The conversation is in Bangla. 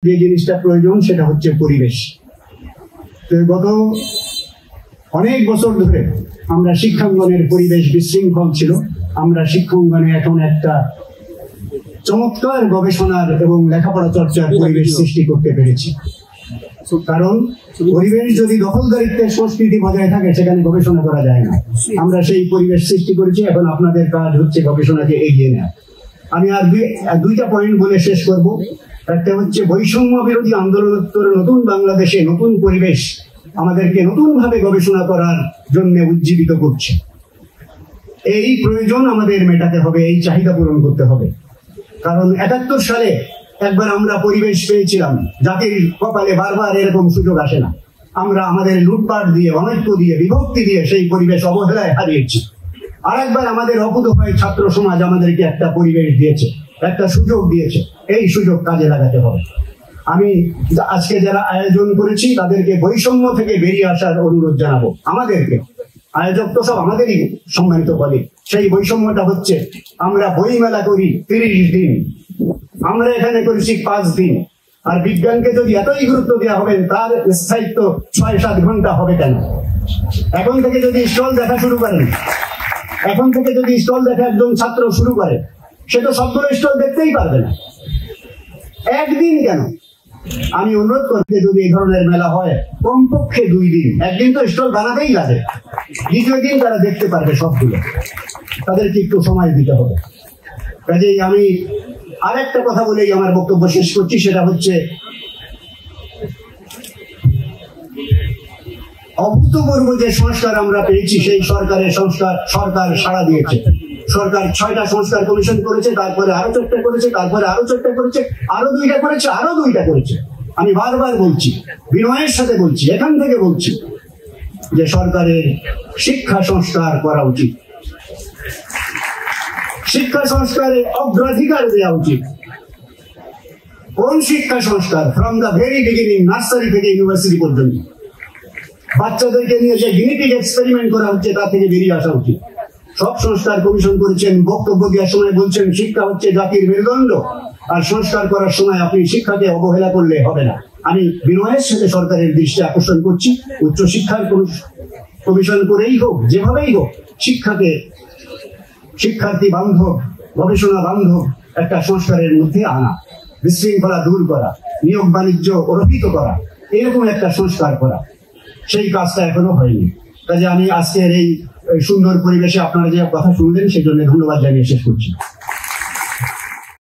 যে জিনিসটা প্রয়োজন সেটা হচ্ছে পরিবেশ। গত অনেক বছর ধরে আমরা শিক্ষাঙ্গনের পরিবেশ বিশৃঙ্খল ছিল। আমরা শিক্ষাঙ্গনে এখন একটা চমৎকার গবেষণার এবং লেখাপড়া চর্চার পরিবেশ সৃষ্টি করতে পেরেছি। কারণ পরিবেশ যদি দখলদারিত্বের সংস্কৃতি বজায় থাকে সেখানে গবেষণা করা যায় না। আমরা সেই পরিবেশ সৃষ্টি করেছি। এখন আপনাদের কাজ হচ্ছে গবেষণাকে এগিয়ে নেওয়া। আমি আর দুইটা পয়েন্ট বলে শেষ করব। একটা হচ্ছে বৈষম্য বিরোধী আন্দোলনোত্তর নতুন বাংলাদেশে নতুন পরিবেশ আমাদেরকে নতুন ভাবে গবেষণা করার জন্য উজ্জীবিত করছে। এই প্রয়োজন আমাদের মেটাতে হবে, এই চাহিদা পূরণ করতে হবে। কারণ ৭১ সালে একবার আমরা পরিবেশ পেয়েছিলাম, জাতির কপালে বারবার এরকম সুযোগ আসে না। আমরা আমাদের লুটপাট দিয়ে, অনৈক্য দিয়ে, বিভক্তি দিয়ে সেই পরিবেশ অবহেলায় হারিয়েছি। আর একবার আমাদের অকুতোভয় ছাত্র সমাজ আমাদেরকে একটা পরিবেশ দিয়েছে, একটা সুযোগ দিয়েছে। এই সুযোগ কাজে লাগাতে হবে। আমি আজকে যারা আয়োজন করেছি তাদেরকে বৈষম্য থেকে বেরিয়ে আসার অনুরোধ জানাবো। আমাদেরকে, আয়োজক তো সব আমাদেরই সম্মানিত বলে। সেই বৈষম্যটা হচ্ছে আমরা বই মেলা করি ৩০ দিন, আমরা এখানে করেছি ৫ দিন। আর বিজ্ঞানকে যদি এতই গুরুত্ব দেওয়া হবে তার স্থায়িত্ব ৬-৭ ঘন্টা হবে কেন? এখন থেকে যদি স্টল দেখা শুরু করেন, এখন থেকে যদি স্টল দেখা একজন ছাত্র শুরু করে, সে তো সবগুলো স্টল দেখতেই পারবে না। একদিন কেন? আমি অনুরোধ করতে, যদি এই ধরনের মেলা হয় কমপক্ষে ২ দিন, একদিন তো স্টল বানাতেই লাগে, দ্বিতীয় দিন তারা দেখতে পারবে সবগুলো। তাদেরকে একটু সময় দিতে হবে। কাজেই আমি আরেকটা কথা বলেই আমার বক্তব্য শেষ করছি, সেটা হচ্ছে অভূতপূর্ব যে সংস্কার আমরা পেয়েছি সেই সরকার সাড়া দিয়েছে। সরকার ৬টা সংস্কার কমিশন করেছে, তারপরে আরো ৪টা করেছে, তারপরে আরো ৪টা করেছে, আরো ২টা করেছে, আরো ২টা করেছে। আমি বারবার বলছি, বিনয়ের সাথে বলছি, এখান থেকে বলছি যে সরকারের শিক্ষা সংস্কার করা উচিত, শিক্ষা সংস্কারে অগ্রাধিকার দেওয়া উচিত। কোন শিক্ষা সংস্কার? From the very beginning, nursery থেকে ইউনিভার্সিটি পর্যন্ত বাচ্চাদেরকে নিয়ে যে গিনিপিগ এক্সপেরিমেন্ট করা হচ্ছে তা থেকে বেরিয়ে আসা উচিত। সব সংস্কার কমিশন করেছেন, বক্তব্য দেওয়ার সময় বলছেন শিক্ষা হচ্ছে জাতির মেরুদণ্ড, আর সংস্কার করার সময় আপনি শিক্ষাকে অবহেলা করলে হবে না। আমি বিনয়ের সাথে সরকারের দৃষ্টি আকর্ষণ করছি, উচ্চশিক্ষার কমিশন করেই হোক, যেভাবেই হোক, শিক্ষাকে শিক্ষার্থী বান্ধব, গবেষণা বান্ধব একটা সংস্কারের মধ্যে আনা, বিশৃঙ্খলা দূর করা, নিয়োগ বাণিজ্য রহিত করা, এরকম একটা সংস্কার করা, সেই কাজটা এখনো হয়নি। কাজে আমি আজকের এই সুন্দর পরিবেশে আপনারা যে কথা শুনলেন সেজন্য ধন্যবাদ জানিয়ে শেষ করছি।